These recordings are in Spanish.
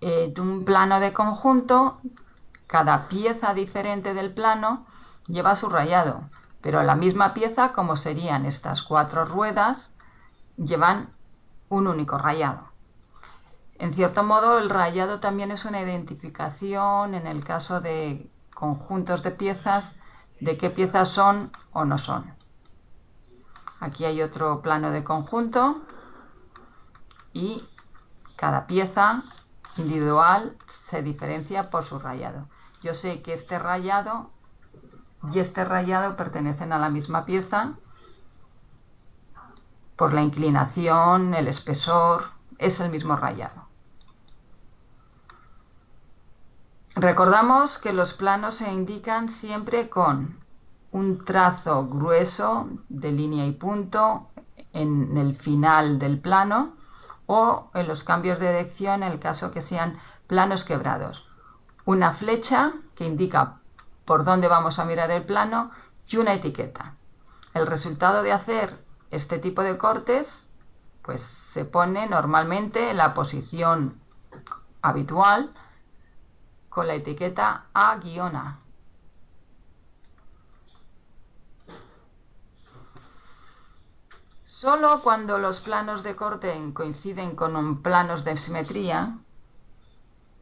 En un plano de conjunto, cada pieza diferente del plano lleva su rayado, pero la misma pieza, como serían estas 4 ruedas, llevan un único rayado. En cierto modo, el rayado también es una identificación, en el caso de conjuntos de piezas, de qué piezas son o no son. Aquí hay otro plano de conjunto y cada pieza individual se diferencia por su rayado. Yo sé que este rayado y este rayado pertenecen a la misma pieza por la inclinación, el espesor, es el mismo rayado. Recordamos que los planos se indican siempre con un trazo grueso de línea y punto en el final del plano o en los cambios de dirección en el caso que sean planos quebrados. Una flecha que indica por dónde vamos a mirar el plano y una etiqueta. El resultado de hacer este tipo de cortes pues se pone normalmente en la posición habitual con la etiqueta A-A. Solo cuando los planos de corte coinciden con planos de simetría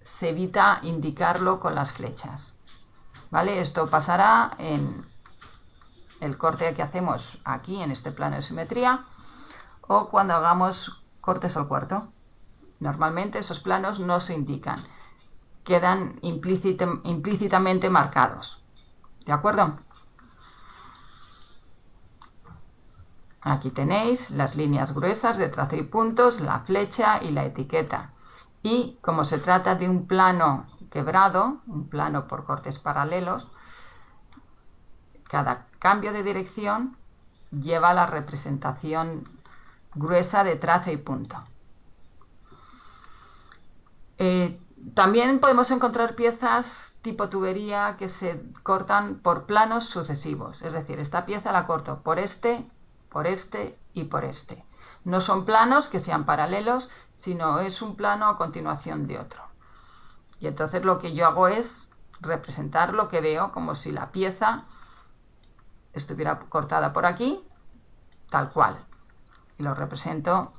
se evita indicarlo con las flechas. ¿Vale? Esto pasará en el corte que hacemos aquí en este plano de simetría o cuando hagamos cortes al cuarto. Normalmente esos planos no se indican, quedan implícitamente marcados. ¿De acuerdo? Aquí tenéis las líneas gruesas de trazo y puntos, la flecha y la etiqueta. Y como se trata de un plano quebrado, un plano por cortes paralelos, cada cambio de dirección lleva la representación gruesa de trazo y punto. También podemos encontrar piezas tipo tubería que se cortan por planos sucesivos. Es decir, esta pieza la corto por este y por este. No son planos que sean paralelos, sino es un plano a continuación de otro. Y entonces lo que yo hago es representar lo que veo como si la pieza estuviera cortada por aquí, tal cual. Y lo represento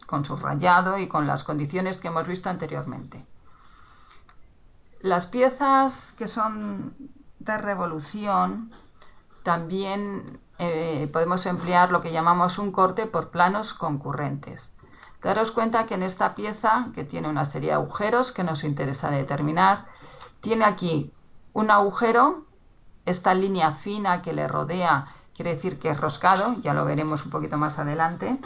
con su rayado y con las condiciones que hemos visto anteriormente. Las piezas que son de revolución también podemos emplear lo que llamamos un corte por planos concurrentes. Daros cuenta que en esta pieza, que tiene una serie de agujeros que nos interesa determinar, tiene aquí un agujero, esta línea fina que le rodea quiere decir que es roscado, ya lo veremos un poquito más adelante,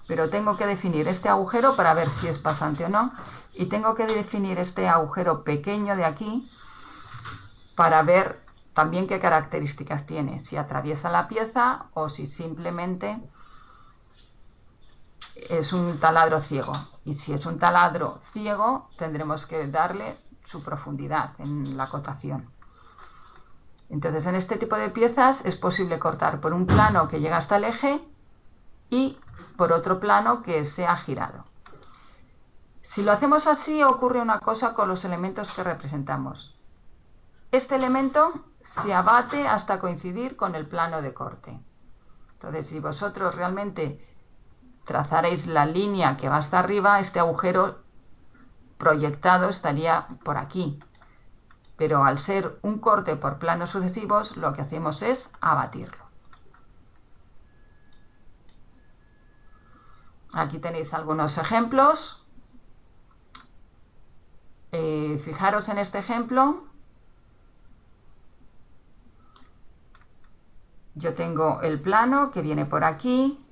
pero tengo que definir este agujero para ver si es pasante o no, y tengo que definir este agujero pequeño de aquí para ver también qué características tiene, si atraviesa la pieza o si simplemente es un taladro ciego. Y si es un taladro ciego, tendremos que darle su profundidad en la cotación. Entonces, en este tipo de piezas es posible cortar por un plano que llega hasta el eje y por otro plano que sea girado. Si lo hacemos así, ocurre una cosa con los elementos que representamos. Este elemento se abate hasta coincidir con el plano de corte. Entonces, si vosotros realmente trazaréis la línea que va hasta arriba, este agujero proyectado estaría por aquí. Pero al ser un corte por planos sucesivos, lo que hacemos es abatirlo. Aquí tenéis algunos ejemplos. Fijaros en este ejemplo. Yo tengo el plano que viene por aquí,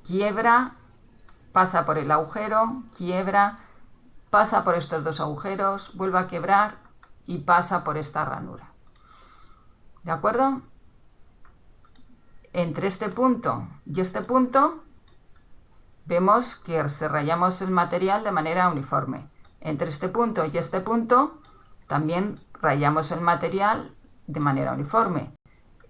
quiebra, pasa por el agujero, quiebra, pasa por estos dos agujeros, vuelve a quebrar y pasa por esta ranura. ¿De acuerdo? Entre este punto y este punto vemos que se rayamos el material de manera uniforme. Entre este punto y este punto también rayamos el material de manera uniforme.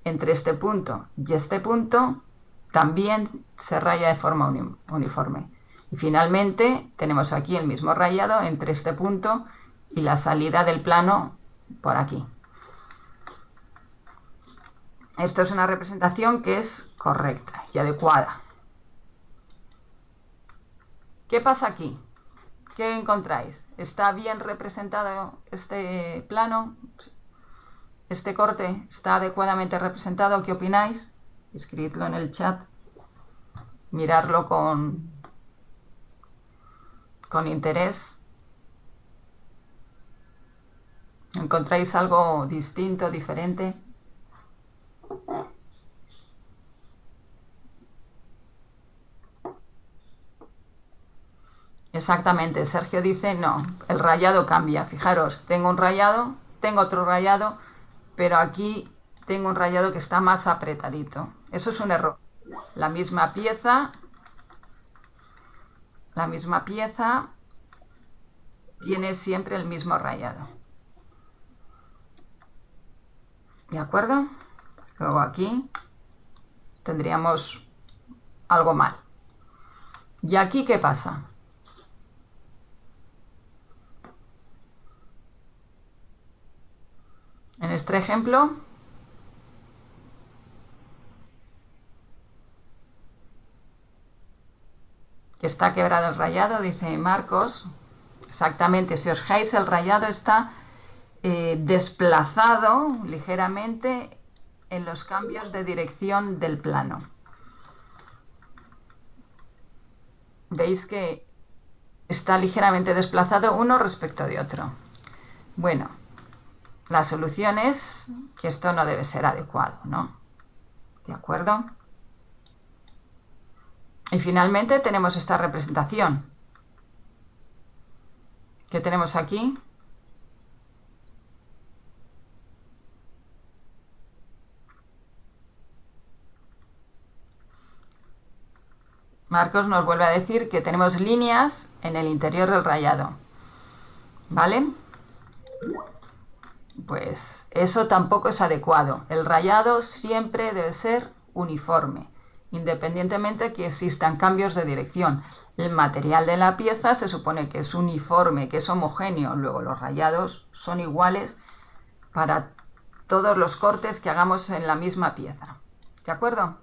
Entre este punto y este punto también se raya de forma uniforme. Y finalmente tenemos aquí el mismo rayado entre este punto y la salida del plano por aquí. Esto es una representación que es correcta y adecuada. ¿Qué pasa aquí? ¿Qué encontráis? ¿Está bien representado este plano? ¿Este corte está adecuadamente representado? ¿Qué opináis? Escribidlo en el chat. Mirarlo con interés. ¿Encontráis algo distinto, diferente? Exactamente, Sergio dice no, el rayado cambia. Fijaros, tengo un rayado, tengo otro rayado, pero aquí tengo un rayado que está más apretadito. Eso es un error. La misma pieza tiene siempre el mismo rayado. ¿De acuerdo? Luego aquí tendríamos algo mal. ¿Y aquí qué pasa? En este ejemplo, que está quebrado el rayado, dice Marcos. Exactamente, si os fijáis, el rayado está desplazado ligeramente en los cambios de dirección del plano. Veis que está ligeramente desplazado uno respecto de otro. Bueno, la solución es que esto no debe ser adecuado, ¿no? ¿De acuerdo? Y finalmente tenemos esta representación. ¿Qué tenemos aquí? Marcos nos vuelve a decir que tenemos líneas en el interior del rayado. ¿Vale? Pues eso tampoco es adecuado. El rayado siempre debe ser uniforme, independientemente de que existan cambios de dirección. El material de la pieza se supone que es uniforme, que es homogéneo. Luego los rayados son iguales para todos los cortes que hagamos en la misma pieza. ¿De acuerdo?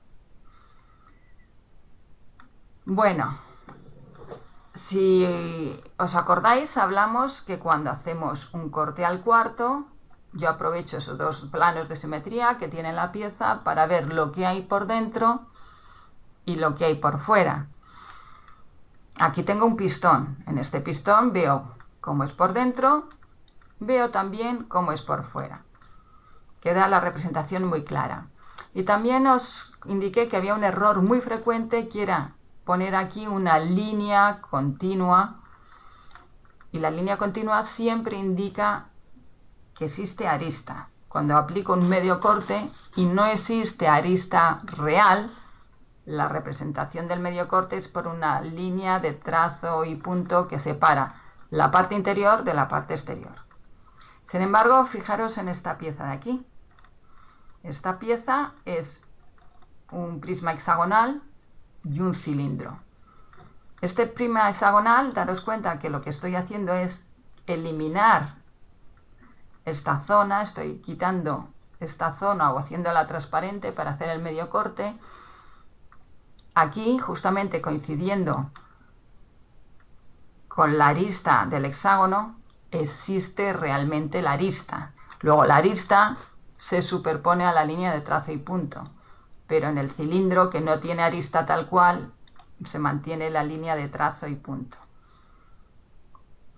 Bueno, si os acordáis, hablamos que cuando hacemos un corte al cuarto, yo aprovecho esos dos planos de simetría que tiene la pieza para ver lo que hay por dentro y lo que hay por fuera. Aquí tengo un pistón. En este pistón veo cómo es por dentro, veo también cómo es por fuera. Queda la representación muy clara. Y también os indiqué que había un error muy frecuente, que era poner aquí una línea continua. Y la línea continua siempre indica que existe arista. Cuando aplico un medio corte y no existe arista real, la representación del medio corte es por una línea de trazo y punto que separa la parte interior de la parte exterior. Sin embargo, fijaros en esta pieza de aquí. Esta pieza es un prisma hexagonal y un cilindro. Este prisma hexagonal, daros cuenta que lo que estoy haciendo es eliminar esta zona, estoy quitando esta zona o haciéndola transparente para hacer el medio corte. Aquí, justamente coincidiendo con la arista del hexágono, existe realmente la arista. Luego la arista se superpone a la línea de trazo y punto, pero en el cilindro, que no tiene arista tal cual, se mantiene la línea de trazo y punto.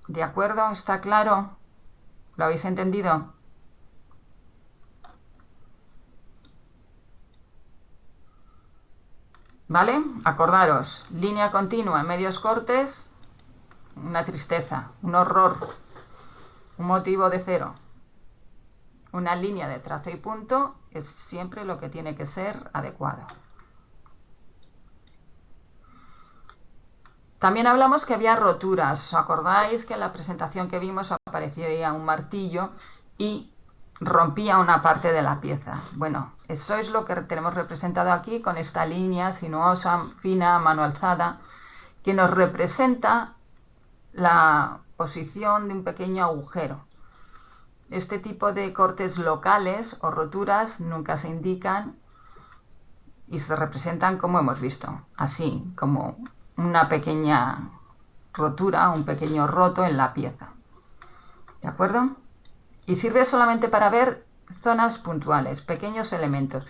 ¿De acuerdo? ¿Está claro? ¿Lo habéis entendido? ¿Vale? Acordaros, línea continua en medios cortes, una tristeza, un horror, un motivo de cero. Una línea de trazo y punto es siempre lo que tiene que ser adecuado. También hablamos que había roturas. ¿Os acordáis que en la presentación que vimos aparecía un martillo y rompía una parte de la pieza? Bueno, eso es lo que tenemos representado aquí con esta línea sinuosa, fina, a mano alzada, que nos representa la posición de un pequeño agujero. Este tipo de cortes locales o roturas nunca se indican y se representan como hemos visto, así como una pequeña rotura, un pequeño roto en la pieza. ¿De acuerdo? Y sirve solamente para ver zonas puntuales, pequeños elementos.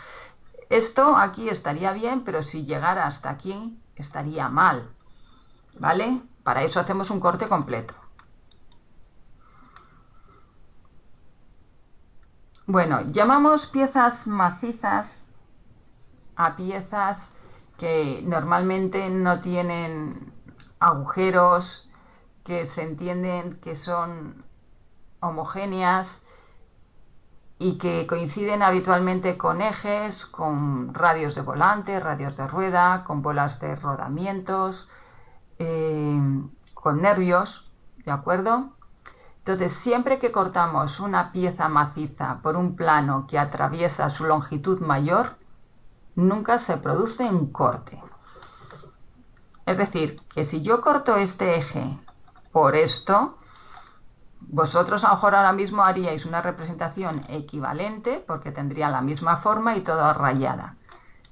Esto aquí estaría bien, pero si llegara hasta aquí estaría mal, ¿vale? Para eso hacemos un corte completo. Bueno, llamamos piezas macizas a piezas que normalmente no tienen agujeros, que se entienden que son homogéneas y que coinciden habitualmente con ejes, con radios de volante, radios de rueda, con bolas de rodamientos, con nervios, ¿de acuerdo? Entonces, siempre que cortamos una pieza maciza por un plano que atraviesa su longitud mayor, nunca se produce un corte. Es decir, que si yo corto este eje por esto, vosotros a lo mejor ahora mismo haríais una representación equivalente porque tendría la misma forma y toda rayada.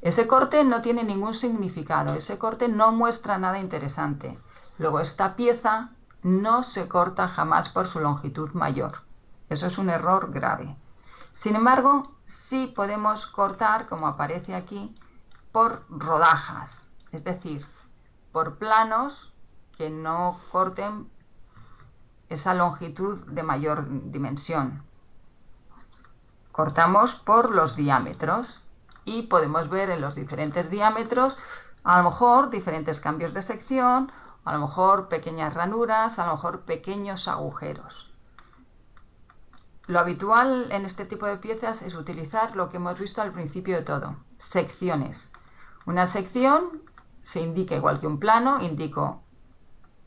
Ese corte no tiene ningún significado, ese corte no muestra nada interesante. Luego esta pieza no se corta jamás por su longitud mayor. Eso es un error grave. Sin embargo, sí podemos cortar, como aparece aquí, por rodajas, es decir, por planos que no corten esa longitud de mayor dimensión. Cortamos por los diámetros y podemos ver en los diferentes diámetros a lo mejor diferentes cambios de sección, a lo mejor pequeñas ranuras, a lo mejor pequeños agujeros. Lo habitual en este tipo de piezas es utilizar lo que hemos visto al principio de todo, secciones. Una sección se indica igual que un plano, indico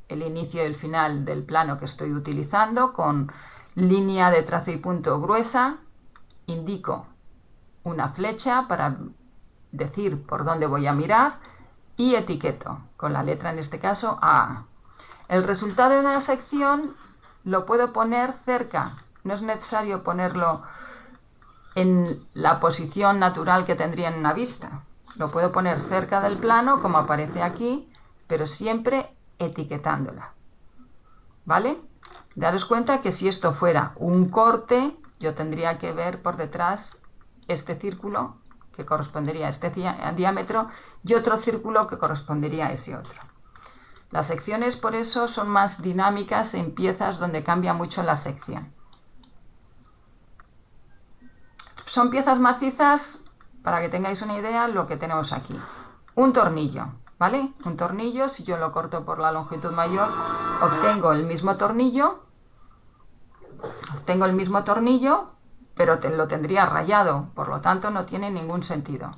el inicio y el final del plano que estoy utilizando con línea de trazo y punto gruesa, indico una flecha para decir por dónde voy a mirar y etiqueto con la letra, en este caso A. El resultado de una sección lo puedo poner cerca, no es necesario ponerlo en la posición natural que tendría en una vista. Lo puedo poner cerca del plano, como aparece aquí, pero siempre etiquetándola. ¿Vale? Daros cuenta que si esto fuera un corte, yo tendría que ver por detrás este círculo que correspondería a este diámetro y otro círculo que correspondería a ese otro. Las secciones por eso son más dinámicas en piezas donde cambia mucho la sección. Son piezas macizas, para que tengáis una idea, lo que tenemos aquí. Un tornillo, ¿vale? Un tornillo, si yo lo corto por la longitud mayor, obtengo el mismo tornillo, pero lo tendría rayado, por lo tanto no tiene ningún sentido.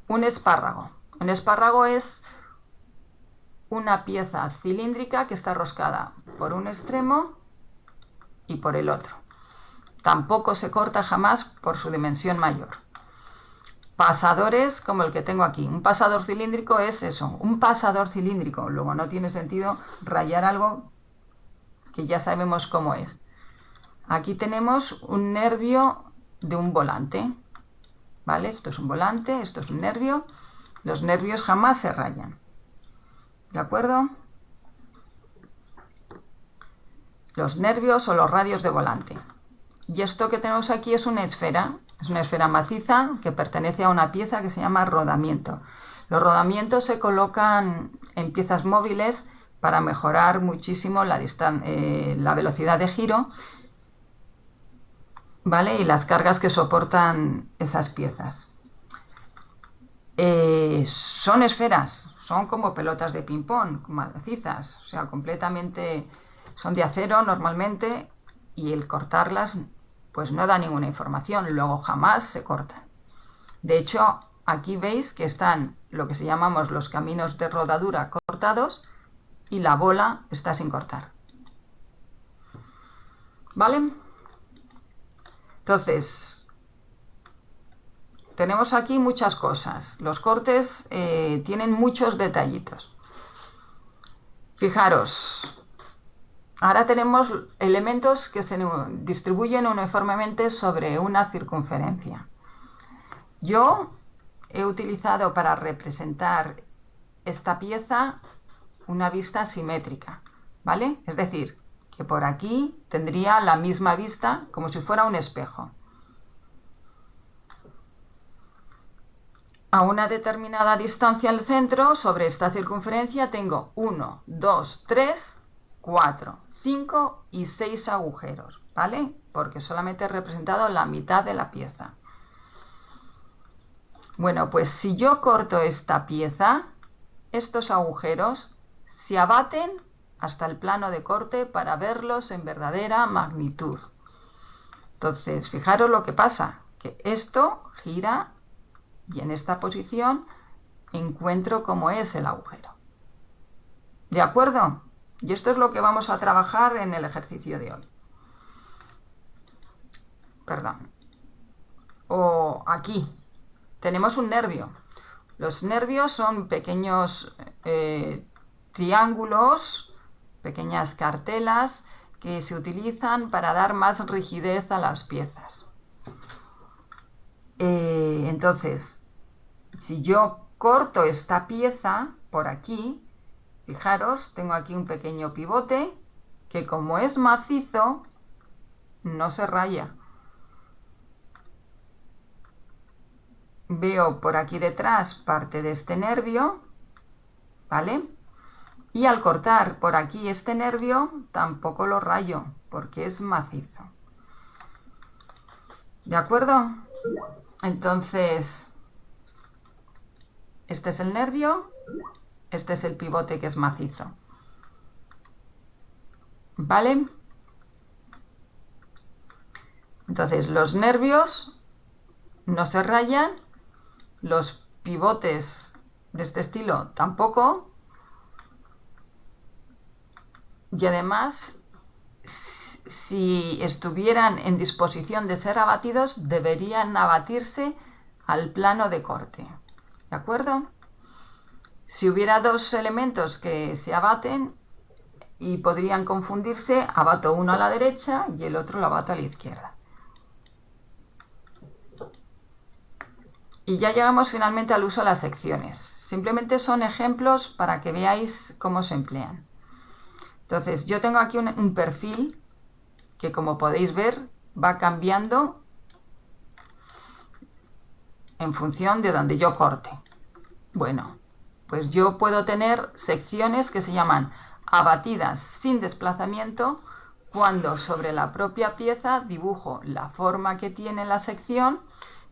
Un espárrago. Un espárrago es una pieza cilíndrica que está roscada por un extremo y por el otro. Tampoco se corta jamás por su dimensión mayor. Pasadores como el que tengo aquí. Un pasador cilíndrico es eso, un pasador cilíndrico. Luego no tiene sentido rayar algo que ya sabemos cómo es. Aquí tenemos un nervio de un volante. ¿Vale? Esto es un volante, esto es un nervio. Los nervios jamás se rayan. ¿De acuerdo? Los nervios o los radios de volante. Y esto que tenemos aquí es una esfera maciza que pertenece a una pieza que se llama rodamiento. Los rodamientos se colocan en piezas móviles para mejorar muchísimo la velocidad de giro, ¿vale? Y las cargas que soportan esas piezas. Son esferas, son como pelotas de ping-pong, macizas, o sea, completamente, son de acero normalmente y el cortarlas pues no da ninguna información, luego jamás se cortan. De hecho, aquí veis que están lo que se llamamos los caminos de rodadura cortados y la bola está sin cortar. ¿Vale? Entonces, tenemos aquí muchas cosas. Los cortes tienen muchos detallitos. Fijaros, ahora tenemos elementos que se distribuyen uniformemente sobre una circunferencia. Yo he utilizado para representar esta pieza una vista simétrica, ¿vale? Es decir, que por aquí tendría la misma vista como si fuera un espejo. A una determinada distancia al centro, sobre esta circunferencia, tengo 1, 2, 3, 4, 5 y 6 agujeros, ¿vale? Porque solamente he representado la mitad de la pieza. Bueno, pues si yo corto esta pieza, estos agujeros se abaten hasta el plano de corte para verlos en verdadera magnitud. Entonces, fijaros lo que pasa, que esto gira y en esta posición encuentro cómo es el agujero. ¿De acuerdo? Y esto es lo que vamos a trabajar en el ejercicio de hoy. Perdón. O aquí tenemos un nervio. Los nervios son pequeños triángulos, pequeñas cartelas que se utilizan para dar más rigidez a las piezas. Entonces, si yo corto esta pieza por aquí, fijaros, tengo aquí un pequeño pivote que, como es macizo, no se raya. Veo por aquí detrás parte de este nervio, ¿vale? Y al cortar por aquí este nervio tampoco lo rayo porque es macizo. ¿De acuerdo? Entonces, este es el nervio, este es el pivote que es macizo. ¿Vale? Entonces, los nervios no se rayan, los pivotes de este estilo tampoco, y además, si estuvieran en disposición de ser abatidos, deberían abatirse al plano de corte. ¿De acuerdo? Si hubiera dos elementos que se abaten y podrían confundirse, abato uno a la derecha y el otro lo abato a la izquierda. Y ya llegamos finalmente al uso de las secciones. Simplemente son ejemplos para que veáis cómo se emplean. Entonces, yo tengo aquí un perfil que, como podéis ver, va cambiando en función de donde yo corte. Bueno, pues yo puedo tener secciones que se llaman abatidas sin desplazamiento cuando sobre la propia pieza dibujo la forma que tiene la sección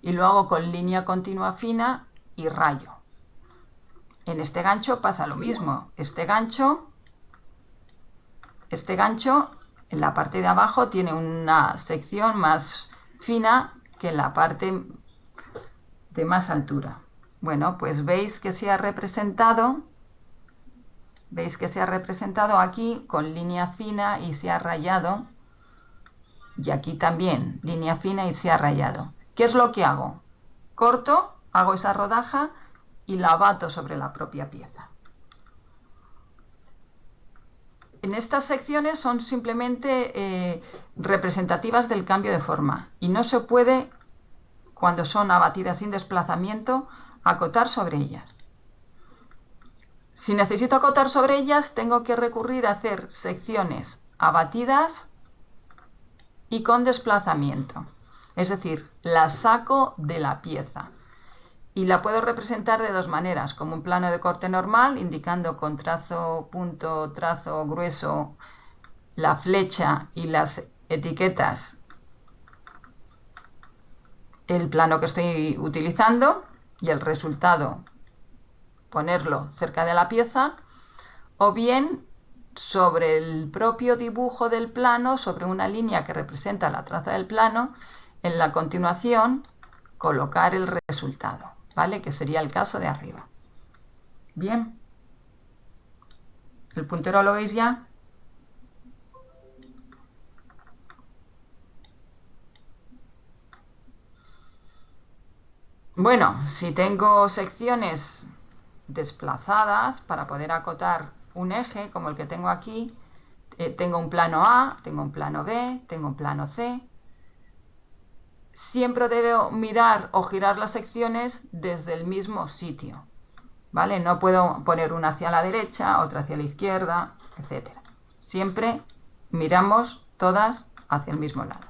y lo hago con línea continua fina y rayo. En este gancho pasa lo mismo. Este gancho en la parte de abajo tiene una sección más fina que en la parte de más altura. Bueno, pues veis que se ha representado aquí con línea fina y se ha rayado, y aquí también línea fina y se ha rayado. ¿Qué es lo que hago? Corto, hago esa rodaja y la abato sobre la propia pieza. En estas secciones son simplemente representativas del cambio de forma y no se puede, cuando son abatidas sin desplazamiento, acotar sobre ellas. Si necesito acotar sobre ellas, tengo que recurrir a hacer secciones abatidas y con desplazamiento. Es decir, la saco de la pieza. Y la puedo representar de dos maneras, como un plano de corte normal, indicando con trazo, punto, trazo grueso, la flecha y las etiquetas el plano que estoy utilizando y el resultado ponerlo cerca de la pieza, o bien sobre el propio dibujo del plano, sobre una línea que representa la traza del plano, en la continuación colocar el resultado, ¿vale? Que sería el caso de arriba. Bien. ¿El puntero lo veis ya? Bueno, si tengo secciones desplazadas para poder acotar un eje como el que tengo aquí. Tengo un plano A, tengo un plano B, tengo un plano C. Siempre debo mirar o girar las secciones desde el mismo sitio, ¿vale? No puedo poner una hacia la derecha, otra hacia la izquierda, etc. Siempre miramos todas hacia el mismo lado.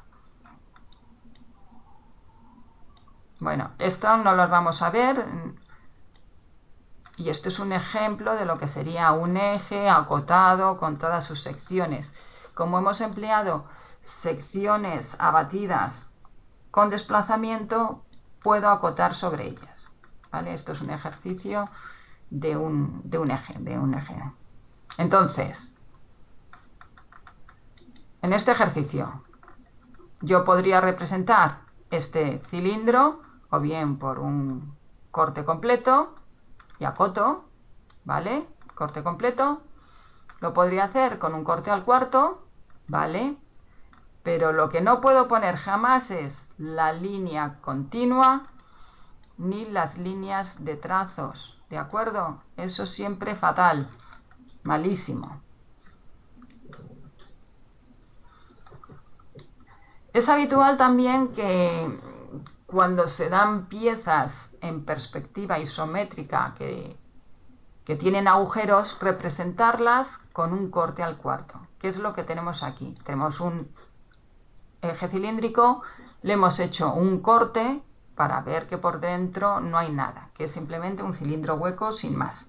Bueno, esto no lo vamos a ver. Y esto es un ejemplo de lo que sería un eje acotado con todas sus secciones. Como hemos empleado secciones abatidas con desplazamiento, puedo acotar sobre ellas, ¿vale? Esto es un ejercicio de un eje. Entonces, en este ejercicio, yo podría representar este cilindro o bien por un corte completo y acoto, ¿vale? Corte completo. Lo podría hacer con un corte al cuarto, ¿vale? Pero lo que no puedo poner jamás es la línea continua ni las líneas de trazos, ¿de acuerdo? Eso siempre fatal, malísimo. Es habitual también que cuando se dan piezas en perspectiva isométrica que tienen agujeros, representarlas con un corte al cuarto. ¿Qué es lo que tenemos aquí? Tenemos un eje cilíndrico, le hemos hecho un corte para ver que por dentro no hay nada, que es simplemente un cilindro hueco sin más.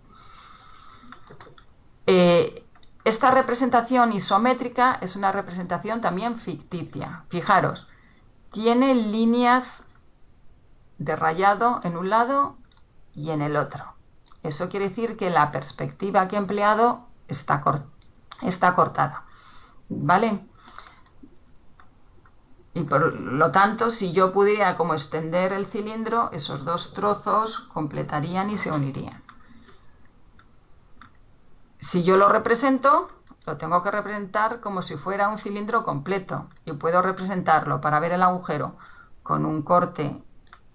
Esta representación isométrica es una representación también ficticia. Fijaros, tiene líneas de rayado en un lado y en el otro. Eso quiere decir que la perspectiva que he empleado está cortada, ¿vale? Y por lo tanto, si yo pudiera como extender el cilindro, esos dos trozos completarían y se unirían. Si yo lo represento, lo tengo que representar como si fuera un cilindro completo. Y puedo representarlo para ver el agujero con un corte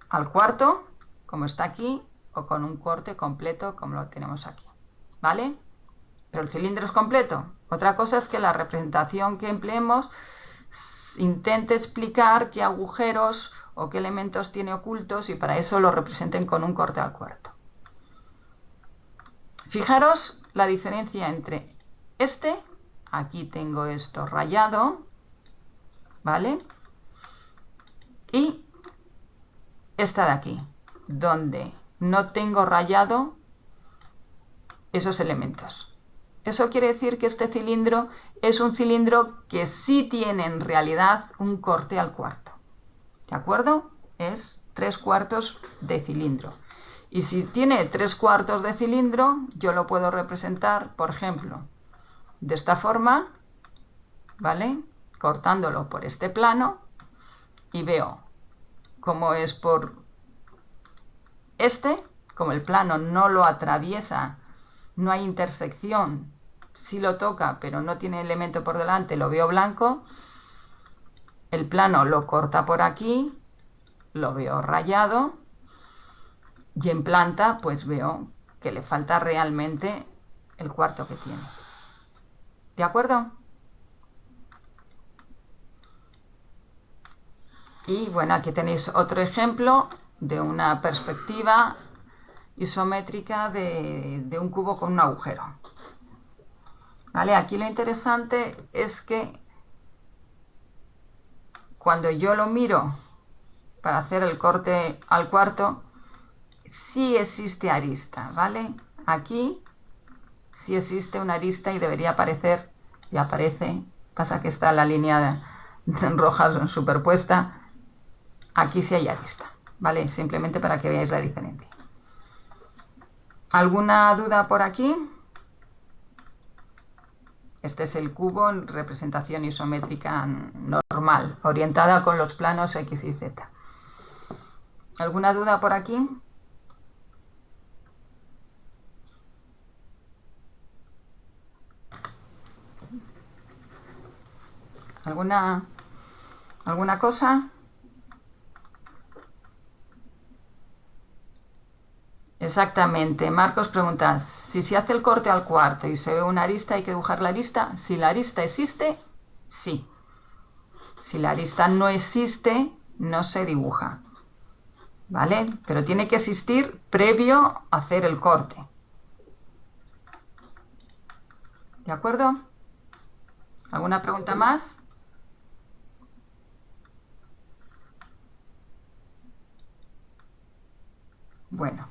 al cuarto, como está aquí, o con un corte completo, como lo tenemos aquí. ¿Vale? Pero el cilindro es completo. Otra cosa es que la representación que empleemos intente explicar qué agujeros o qué elementos tiene ocultos y para eso lo representen con un corte al cuarto. Fijaros la diferencia entre aquí tengo esto rayado, ¿vale? Y esta de aquí, donde no tengo rayado esos elementos. Eso quiere decir que este cilindro es un cilindro que sí tiene en realidad un corte al cuarto. ¿De acuerdo? Es 3/4 de cilindro. Y si tiene 3/4 de cilindro, yo lo puedo representar, por ejemplo, de esta forma, ¿vale? Cortándolo por este plano y veo cómo es por como el plano no lo atraviesa, no hay intersección, sí lo toca, pero no tiene elemento por delante, lo veo blanco. El plano lo corta por aquí, lo veo rayado. Y en planta, pues veo que le falta realmente el cuarto que tiene. ¿De acuerdo? Y bueno, aquí tenéis otro ejemplo de una perspectiva isométrica de un cubo con un agujero. ¿Vale? Aquí lo interesante es que cuando yo lo miro para hacer el corte al cuarto, sí existe arista, ¿vale? Aquí sí existe una arista y debería aparecer, y aparece, pasa que está la línea roja superpuesta, aquí sí hay arista, ¿vale? Simplemente para que veáis la diferencia. ¿Alguna duda por aquí? Este es el cubo en representación isométrica normal, orientada con los planos X y Z. ¿Alguna duda por aquí? ¿Alguna cosa? Exactamente. Marcos pregunta, si se hace el corte al cuarto y se ve una arista, ¿hay que dibujar la arista? Si la arista existe, sí. Si la arista no existe, no se dibuja. ¿Vale? Pero tiene que existir previo a hacer el corte. ¿De acuerdo? ¿Alguna pregunta más? Bueno,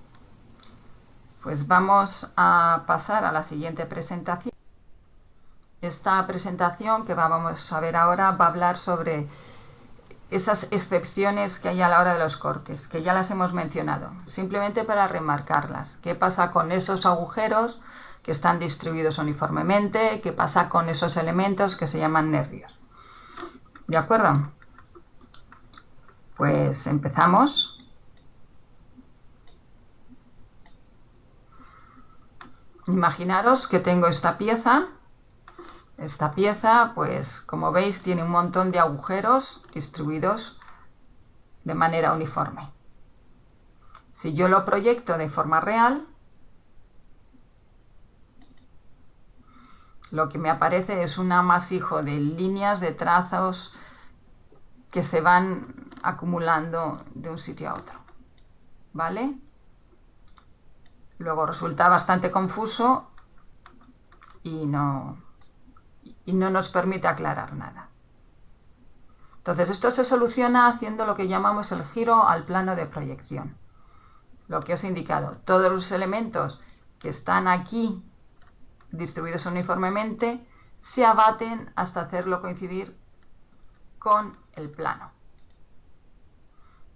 pues vamos a pasar a la siguiente presentación. Esta presentación que vamos a ver ahora va a hablar sobre esas excepciones que hay a la hora de los cortes, que ya las hemos mencionado, simplemente para remarcarlas. ¿Qué pasa con esos agujeros que están distribuidos uniformemente? ¿Qué pasa con esos elementos que se llaman nervios? ¿De acuerdo? Pues empezamos. Imaginaros que tengo esta pieza. Esta pieza, pues como veis, tiene un montón de agujeros distribuidos de manera uniforme. Si yo lo proyecto de forma real, lo que me aparece es un amasijo de líneas, de trazos que se van acumulando de un sitio a otro. ¿Vale? Luego resulta bastante confuso y no nos permite aclarar nada. Entonces esto se soluciona haciendo lo que llamamos el giro al plano de proyección. Lo que os he indicado, todos los elementos que están aquí distribuidos uniformemente se abaten hasta hacerlo coincidir con el plano.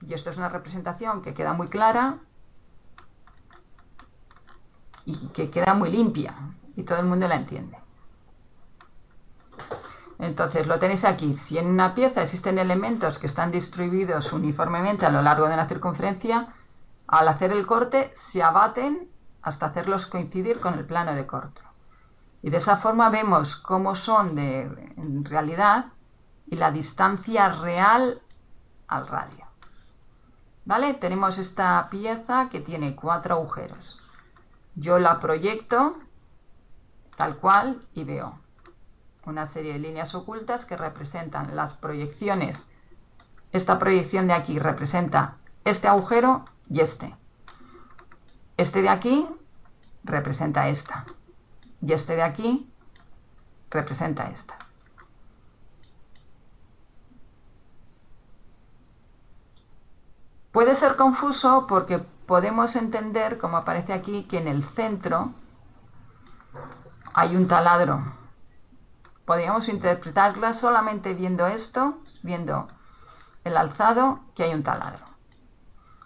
Y esto es una representación que queda muy clara y que queda muy limpia y todo el mundo la entiende. Entonces lo tenéis aquí. Si en una pieza existen elementos que están distribuidos uniformemente a lo largo de una circunferencia, al hacer el corte se abaten hasta hacerlos coincidir con el plano de corte. Y de esa forma vemos cómo son en realidad y la distancia real al radio. ¿Vale? Tenemos esta pieza que tiene 4 agujeros. Yo la proyecto tal cual y veo una serie de líneas ocultas que representan las proyecciones. Esta proyección de aquí representa este agujero y este. Este de aquí representa esta. Y este de aquí representa esta. Puede ser confuso porque podemos entender, como aparece aquí, que en el centro hay un taladro. Podríamos interpretarla solamente viendo esto, viendo el alzado, que hay un taladro.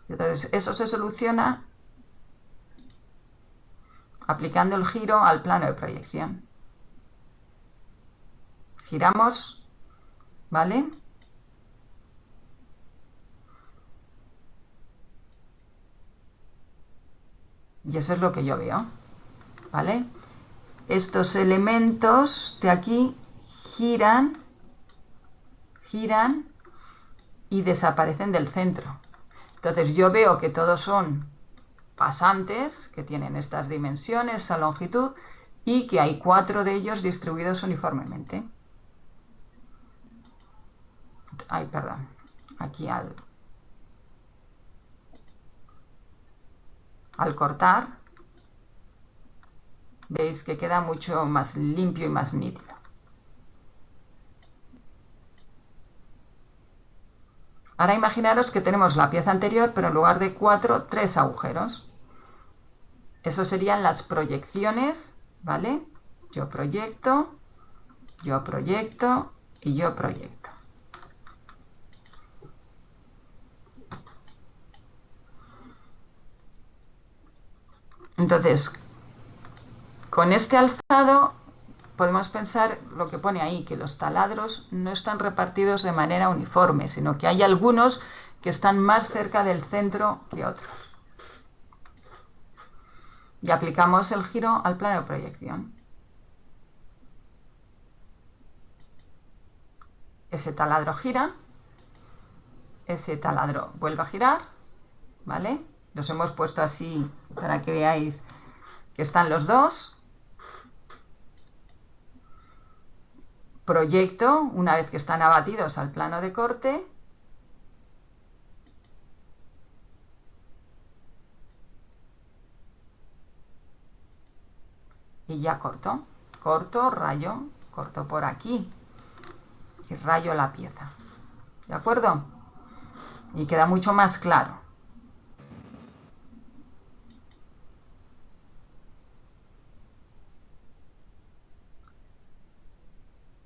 Entonces eso se soluciona aplicando el giro al plano de proyección. Giramos, ¿vale? Y eso es lo que yo veo, ¿vale? Estos elementos de aquí giran y desaparecen del centro. Entonces yo veo que todos son pasantes, que tienen estas dimensiones, esa longitud, y que hay 4 de ellos distribuidos uniformemente. Ay, perdón, aquí al cortar, veis que queda mucho más limpio y más nítido. Ahora imaginaros que tenemos la pieza anterior, pero en lugar de 4, 3 agujeros. Eso serían las proyecciones, ¿vale? Yo proyecto y yo proyecto. Entonces, con este alzado podemos pensar lo que pone ahí, que los taladros no están repartidos de manera uniforme, sino que hay algunos que están más cerca del centro que otros. Y aplicamos el giro al plano de proyección. Ese taladro gira, ese taladro vuelve a girar, ¿vale? Los hemos puesto así para que veáis que están los dos. Proyecto, una vez que están abatidos al plano de corte. Y ya corto. Corto, rayo, corto por aquí. Y rayo la pieza. ¿De acuerdo? Y queda mucho más claro.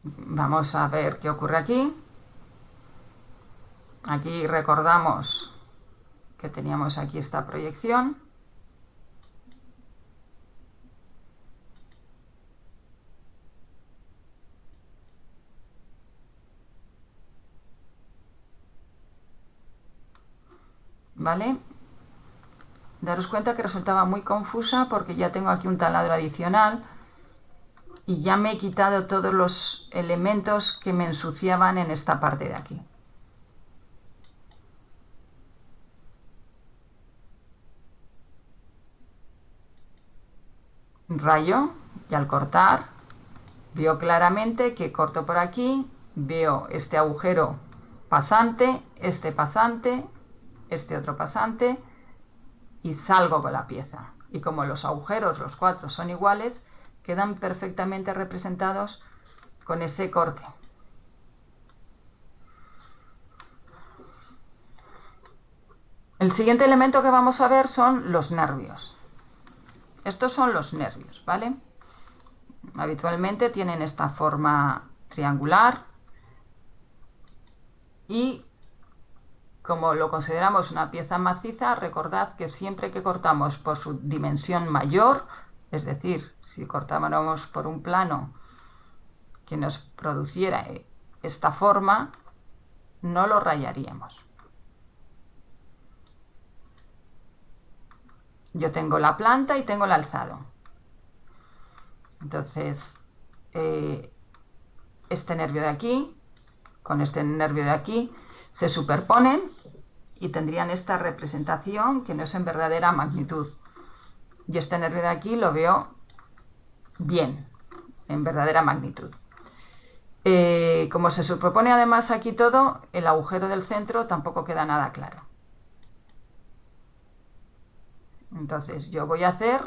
Vamos a ver qué ocurre aquí. Aquí recordamos que teníamos aquí esta proyección. ¿Vale? Daros cuenta que resultaba muy confusa porque ya tengo aquí un taladro adicional y ya me he quitado todos los elementos que me ensuciaban en esta parte de aquí. Rayo y al cortar veo claramente que corto por aquí, veo este agujero pasante, este otro pasante y salgo con la pieza. Y como los agujeros, los 4, son iguales, quedan perfectamente representados con ese corte. El siguiente elemento que vamos a ver son los nervios. Estos son los nervios, ¿vale? Habitualmente tienen esta forma triangular y como lo consideramos una pieza maciza, recordad que siempre que cortamos por su dimensión mayor, es decir, si cortáramos por un plano que nos produciera esta forma, no lo rayaríamos. Yo tengo la planta y tengo el alzado. Entonces, este nervio de aquí con este nervio de aquí se superponen y tendrían esta representación que no es en verdadera magnitud. Y este nervio de aquí lo veo bien, en verdadera magnitud. Como se superpone además aquí todo, el agujero del centro tampoco queda nada claro. Entonces yo voy a hacer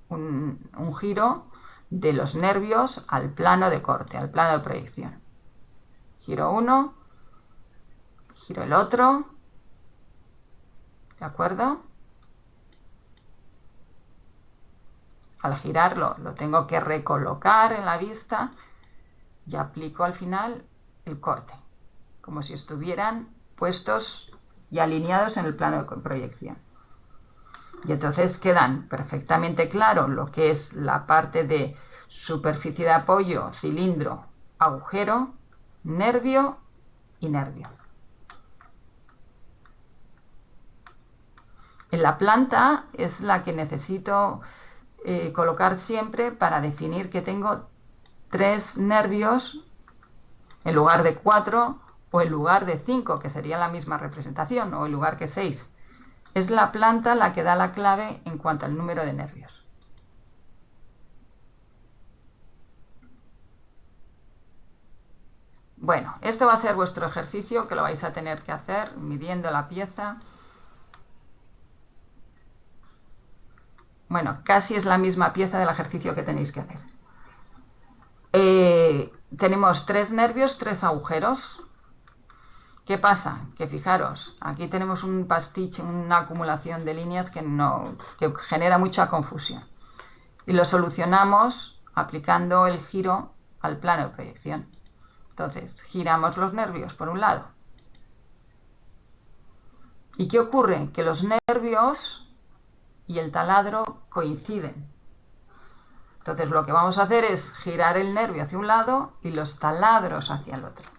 un giro de los nervios al plano de corte, al plano de proyección. Giro uno, giro el otro, ¿de acuerdo? Al girarlo lo tengo que recolocar en la vista y aplico al final el corte, como si estuvieran puestos y alineados en el plano de proyección. Y entonces quedan perfectamente claro lo que es la parte de superficie de apoyo, cilindro, agujero, nervio y nervio. En la planta es la que necesito colocar siempre para definir que tengo 3 nervios en lugar de 4 o en lugar de 5, que sería la misma representación, o en lugar que 6. Es la planta la que da la clave en cuanto al número de nervios. Bueno, este va a ser vuestro ejercicio que lo vais a tener que hacer midiendo la pieza. Bueno, casi es la misma pieza del ejercicio que tenéis que hacer. Tenemos 3 nervios, 3 agujeros. ¿Qué pasa? Que fijaros, aquí tenemos un pastiche, una acumulación de líneas que genera mucha confusión. Y lo solucionamos aplicando el giro al plano de proyección. Entonces, giramos los nervios por un lado. ¿Y qué ocurre? Que los nervios y el taladro coinciden. Entonces, lo que vamos a hacer es girar el nervio hacia un lado y los taladros hacia el otro,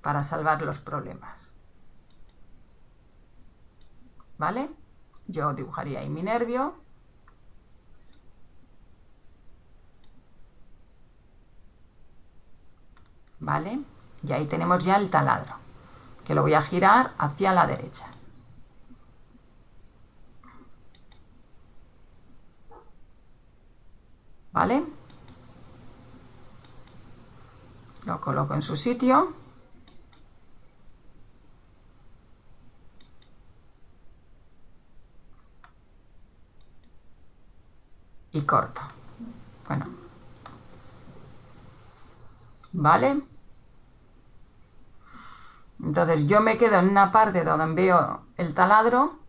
para salvar los problemas. ¿Vale? Yo dibujaría ahí mi nervio. ¿Vale? Y ahí tenemos ya el taladro, que lo voy a girar hacia la derecha. ¿vale? Lo coloco en su sitio. Y corto. Bueno, ¿vale? Entonces yo me quedo en una parte donde veo el taladro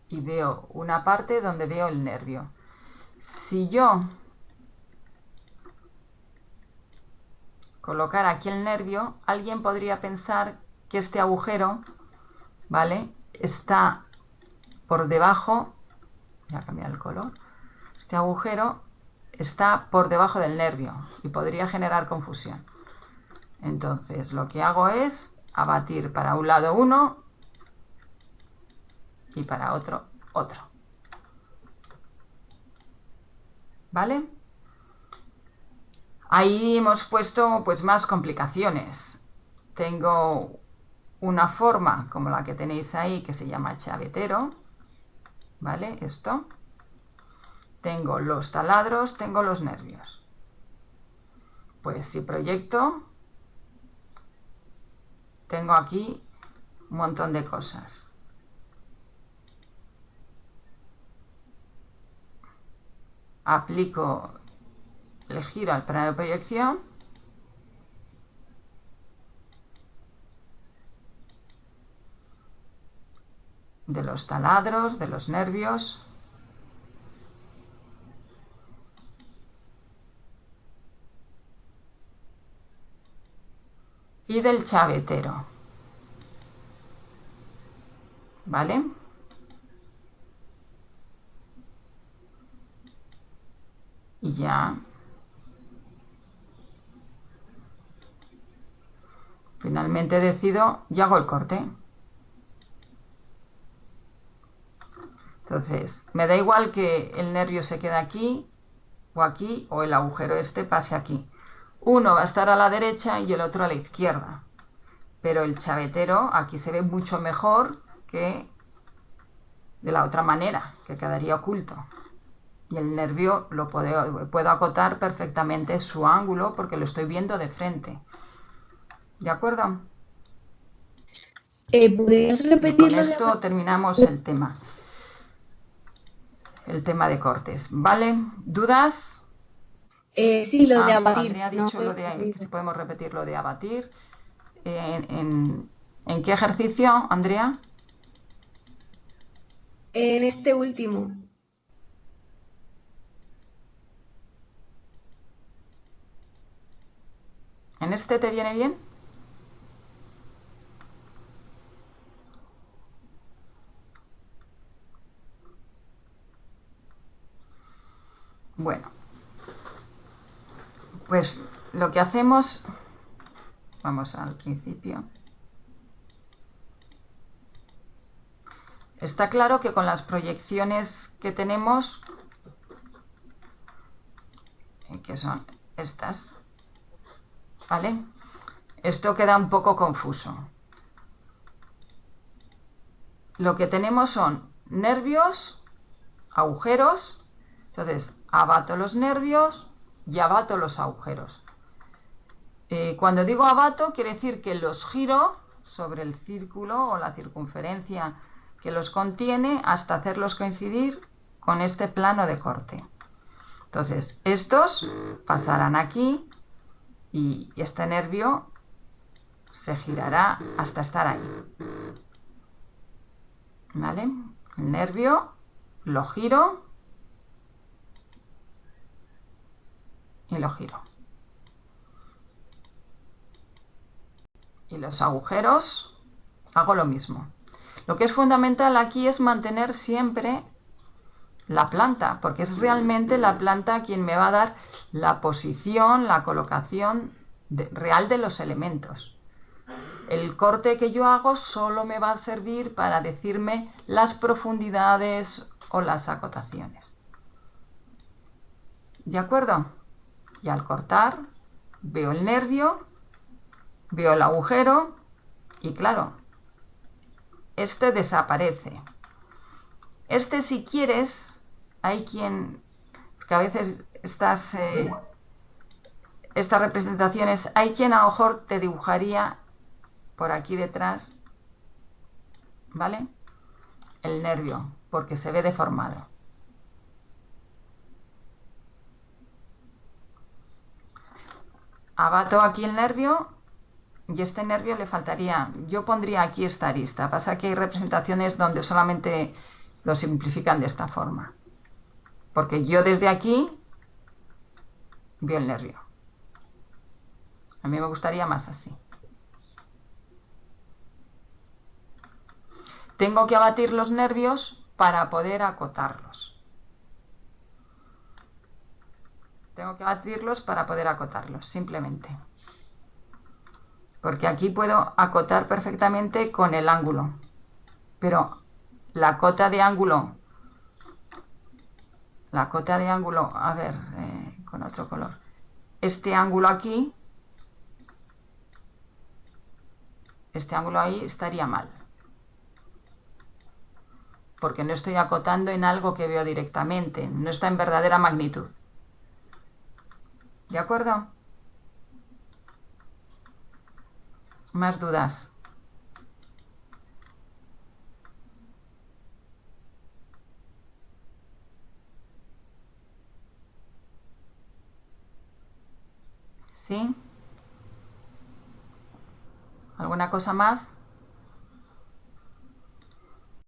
y veo una parte donde veo el nervio. Si yo colocar aquí el nervio, alguien podría pensar que este agujero, ¿vale? Está por debajo, voy a cambiar el color, este agujero está por debajo del nervio y podría generar confusión. Entonces lo que hago es abatir para un lado uno y para otro otro. ¿Vale? Ahí hemos puesto pues más complicaciones. Tengo una forma como la que tenéis ahí que se llama chavetero, ¿vale? Esto. Tengo los taladros, tengo los nervios. Pues si proyecto, tengo aquí un montón de cosas. Aplico el giro al plano de proyección. De los taladros, de los nervios. Y del chavetero. ¿Vale? Y ya. Finalmente decido y hago el corte. Entonces, me da igual que el nervio se quede aquí o el agujero este pase aquí. Uno va a estar a la derecha y el otro a la izquierda. Pero el chavetero aquí se ve mucho mejor que de la otra manera, que quedaría oculto. Y el nervio lo puedo acotar perfectamente su ángulo porque lo estoy viendo de frente. ¿De acuerdo? ¿Podrías Y con repetirlo de esto terminamos el tema de cortes. ¿Vale? ¿Dudas? sí, lo de abatir, Andrea ha que no dicho me he lo de que si oído. podemos repetir lo de abatir. ¿En qué ejercicio, Andrea? En este último. ¿En este te viene bien? Bueno, pues lo que hacemos, vamos al principio. Está claro que con las proyecciones que tenemos, que son estas, ¿vale? Esto queda un poco confuso. Lo que tenemos son nervios, agujeros, entonces abato los nervios y abato los agujeros. Cuando digo abato, quiere decir que los giro sobre el círculo o la circunferencia que los contiene hasta hacerlos coincidir con este plano de corte. Entonces, estos pasarán aquí y este nervio se girará hasta estar ahí. ¿Vale? El nervio lo giro y lo giro. Y los agujeros hago lo mismo. Lo que es fundamental aquí es mantener siempre la planta, porque es realmente la planta quien me va a dar la posición, la colocación real de los elementos. El corte que yo hago solo me va a servir para decirme las profundidades o las acotaciones. ¿De acuerdo? Y al cortar veo el nervio, veo el agujero y claro, este desaparece. Este, si quieres, hay quien, porque a veces estas, estas representaciones, hay quien a lo mejor te dibujaría por aquí detrás, ¿vale? El nervio, porque se ve deformado. Abato aquí el nervio y este nervio le faltaría, yo pondría aquí esta arista, pasa que hay representaciones donde solamente lo simplifican de esta forma, porque yo desde aquí veo el nervio. A mí me gustaría más así. Tengo que abatir los nervios para poder acotarlos. Tengo que abatirlos para poder acotarlos, simplemente. Porque aquí puedo acotar perfectamente con el ángulo. Pero la cota de ángulo, a ver, con otro color. Este ángulo aquí, este ángulo ahí estaría mal. Porque no estoy acotando en algo que veo directamente, no está en verdadera magnitud. ¿De acuerdo? ¿Más dudas? ¿Sí? ¿Alguna cosa más?